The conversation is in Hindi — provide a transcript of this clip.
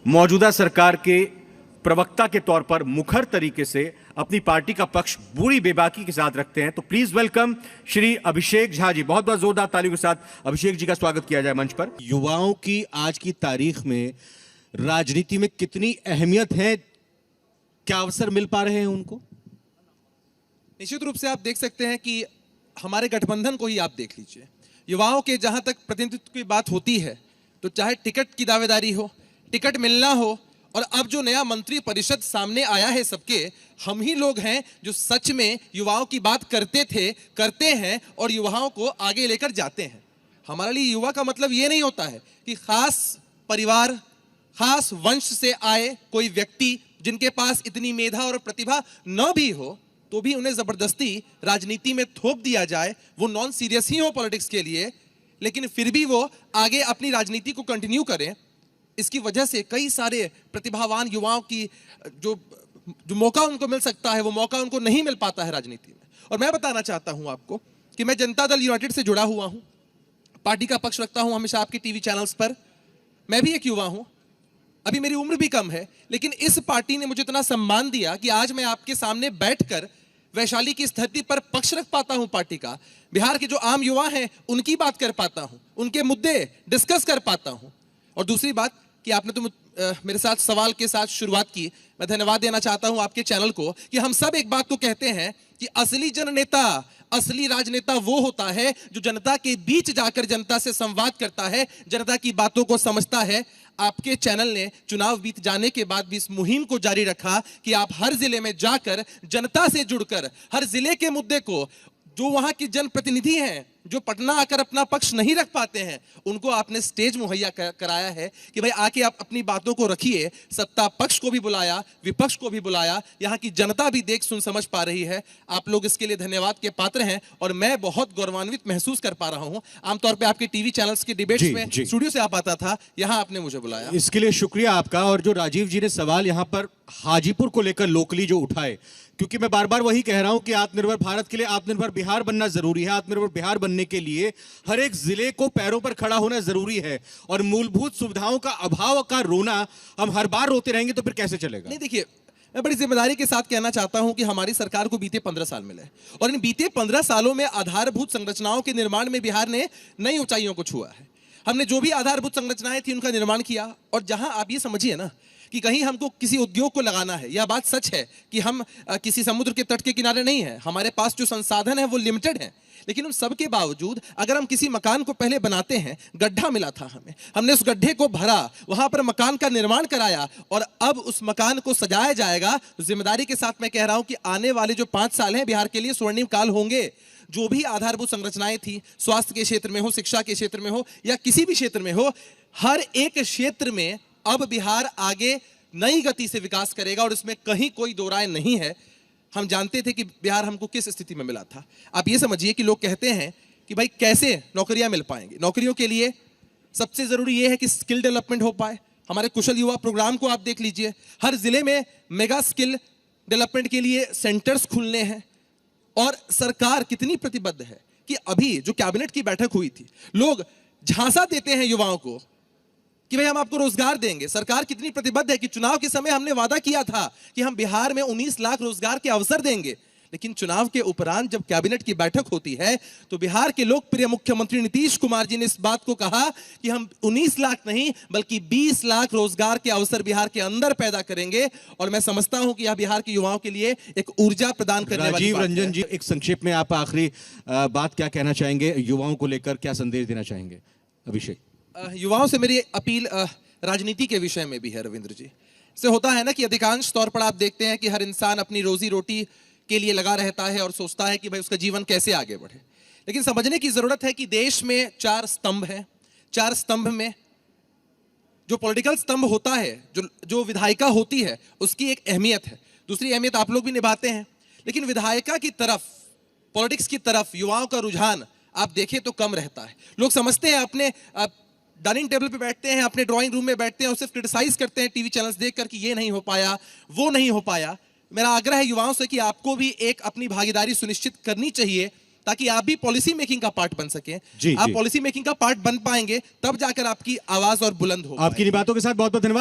मौजूदा सरकार के प्रवक्ता के तौर पर मुखर तरीके से अपनी पार्टी का पक्ष पूरी बेबाकी के साथ रखते हैं। तो प्लीज वेलकम श्री अभिषेक झा जी। बहुत बहुत जोरदार तालियों के साथ अभिषेक जी का स्वागत किया जाए मंच पर। युवाओं की आज की तारीख में राजनीति में कितनी अहमियत है, क्या अवसर मिल पा रहे हैं उनको? निश्चित रूप से आप देख सकते हैं कि हमारे गठबंधन को ही आप देख लीजिए। युवाओं के जहां तक प्रतिनिधित्व की बात होती है तो चाहे टिकट की दावेदारी हो, टिकट मिलना हो, और अब जो नया मंत्री परिषद सामने आया है सबके, हम ही लोग हैं जो सच में युवाओं की बात करते थे, करते हैं और युवाओं को आगे लेकर जाते हैं। हमारे लिए युवा का मतलब ये नहीं होता है कि खास परिवार, खास वंश से आए कोई व्यक्ति जिनके पास इतनी मेधा और प्रतिभा न भी हो तो भी उन्हें जबरदस्ती राजनीति में थोप दिया जाए। वो नॉन सीरियस ही हो पॉलिटिक्स के लिए, लेकिन फिर भी वो आगे अपनी राजनीति को कंटिन्यू करें। इसकी वजह से कई सारे प्रतिभावान युवाओं की जो मौका उनको मिल सकता है वो मौका उनको नहीं मिल पाता है राजनीति में। और मैं बताना चाहता हूं आपको कि मैं जनता दल यूनाइटेड से जुड़ा हुआ हूं, पार्टी का पक्ष रखता हूं हमेशा आपके टीवी चैनल्स पर। मैं भी एक युवा हूं, अभी मेरी उम्र भी कम है, लेकिन इस पार्टी ने मुझे इतना सम्मान दिया कि आज मैं आपके सामने बैठकर वैशाली की स्थिति पर पक्ष रख पाता हूं पार्टी का। बिहार के जो आम युवा हैं उनकी बात कर पाता हूं, उनके मुद्दे डिस्कस कर पाता हूं। और दूसरी बात कि आपने तो मेरे साथ सवाल के साथ शुरुआत की, मैं धन्यवाद देना चाहता हूं आपके चैनल को कि हम सब एक बात को कहते हैं कि असली जननेता, असली राजनेता वो होता है जो जनता के बीच जाकर जनता से संवाद करता है, जनता की बातों को समझता है। आपके चैनल ने चुनाव बीत जाने के बाद भी इस मुहिम को जारी रखा कि आप हर जिले में जाकर जनता से जुड़कर हर जिले के मुद्दे को, जो वहां की जनप्रतिनिधि हैं जो पटना आकर अपना पक्ष नहीं रख पाते हैं, उनको आपने स्टेज मुहैया कराया है कि भाई आके आप अपनी बातों को रखिए। सत्ता पक्ष को भी बुलाया, विपक्ष को भी बुलाया, यहाँ की जनता भी देख सुन समझ पा रही है। आप लोग इसके लिए धन्यवाद के पात्र हैं और मैं बहुत गौरवान्वित महसूस कर पा रहा हूँ। आमतौर पर आपके टीवी चैनल्स के डिबेट्स में स्टूडियो से आप आता था, यहाँ आपने मुझे बुलाया, इसके लिए शुक्रिया आपका। और जो राजीव जी ने सवाल यहाँ पर हाजीपुर को लेकर लोकली जो उठाए, क्योंकि मैं बार बार वही कह रहा हूं कि आत्मनिर्भर भारत के लिए आत्मनिर्भर बिहार बनना जरूरी है। आत्मनिर्भर बिहार बनने के लिए हर एक जिले को पैरों पर खड़ा होना जरूरी है, और मूलभूत सुविधाओं का अभाव का रोना हम हर बार रोते रहेंगे तो फिर कैसे चलेगा? नहीं, देखिए, मैं बड़ी जिम्मेदारी के साथ कहना चाहता हूं कि हमारी सरकार को बीते 15 साल मिले और इन बीते 15 सालों में आधारभूत संरचनाओं के निर्माण में बिहार ने नई ऊंचाइयों को छुआ है। हमने जो भी आधारभूत संरचनाएं थी उनका निर्माण किया, और जहां आप ये समझिए ना कि कहीं हमको किसी उद्योग को लगाना है, यह बात सच है कि हम किसी समुद्र के तट के किनारे नहीं है, हमारे पास जो संसाधन है वो लिमिटेड है, लेकिन उन सब के बावजूद अगर हम किसी मकान को पहले बनाते हैं, गड्ढा मिला था हमें, हमने उस गड्ढे को भरा, वहां पर मकान का निर्माण कराया और अब उस मकान को सजाया जाएगा। तो जिम्मेदारी के साथ मैं कह रहा हूं कि आने वाले जो 5 साल हैं बिहार के लिए स्वर्णिम काल होंगे। जो भी आधारभूत संरचनाएं थी, स्वास्थ्य के क्षेत्र में हो, शिक्षा के क्षेत्र में हो या किसी भी क्षेत्र में हो, हर एक क्षेत्र में अब बिहार आगे नई गति से विकास करेगा और इसमें कहीं कोई दो राय नहीं है। हम जानते थे कि बिहार हमको किस स्थिति में मिला था। आप ये समझिए कि लोग कहते हैं कि भाई कैसे नौकरियां मिल पाएंगी। नौकरियों के लिए सबसे जरूरी यह है कि स्किल डेवलपमेंट हो पाए। हमारे कुशल युवा प्रोग्राम को आप देख लीजिए, हर जिले में मेगा स्किल डेवलपमेंट के लिए सेंटर्स खुलने हैं। और सरकार कितनी प्रतिबद्ध है कि अभी जो कैबिनेट की बैठक हुई थी, लोग झांसा देते हैं युवाओं को कि भाई हम आपको रोजगार देंगे। सरकार कितनी प्रतिबद्ध है कि चुनाव के समय हमने वादा किया था कि हम बिहार में 19 लाख रोजगार के अवसर देंगे, लेकिन चुनाव के उपरांत जब कैबिनेट की बैठक होती है तो बिहार के लोकप्रिय मुख्यमंत्री नीतीश कुमार जी ने इस बात को कहा कि हम 19 लाख नहीं बल्कि 20 लाख रोजगार के अवसर बिहार के अंदर पैदा करेंगे। और मैं समझता हूं कि यह बिहार के युवाओं के लिए एक ऊर्जा प्रदान करने वाली राजीव बात रंजन है। जी, एक संक्षेप में आप आखिरी बात क्या कहना चाहेंगे, युवाओं को लेकर क्या संदेश देना चाहेंगे? अभिषेक। युवाओं से मेरी अपील राजनीति के विषय में भी है रविंद्र जी। से होता है ना कि अधिकांश तौर पर आप देखते हैं कि हर इंसान अपनी रोजी रोटी के लिए लगा रहता है और सोचता है कि भाई उसका जीवन कैसे आगे बढ़े, लेकिन समझने की जरूरत है कि देश में 4 स्तंभ हैं। 4 स्तंभ में जो पॉलिटिकल स्तंभ होता है, जो विधायिका होती है, उसकी एक अहमियत है। दूसरी अहमियत आप लोग भी निभाते हैं, लेकिन विधायिका की तरफ, पॉलिटिक्स की तरफ युवाओं का रुझान आप देखें तो कम रहता है। लोग समझते हैं, अपने डाइनिंग टेबल पे बैठते हैं, अपने ड्राइंग रूम में बैठते हैं और सिर्फ क्रिटिसाइज करते हैं टीवी चैनल्स देखकर कि ये नहीं हो पाया, वो नहीं हो पाया। मेरा आग्रह है युवाओं से कि आपको भी एक अपनी भागीदारी सुनिश्चित करनी चाहिए ताकि आप भी पॉलिसी मेकिंग का पार्ट बन सके। आप पॉलिसी मेकिंग का पार्ट बन पाएंगे तब जाकर आपकी आवाज और बुलंद होगी। आपकी बातों के साथ बहुत बहुत धन्यवाद।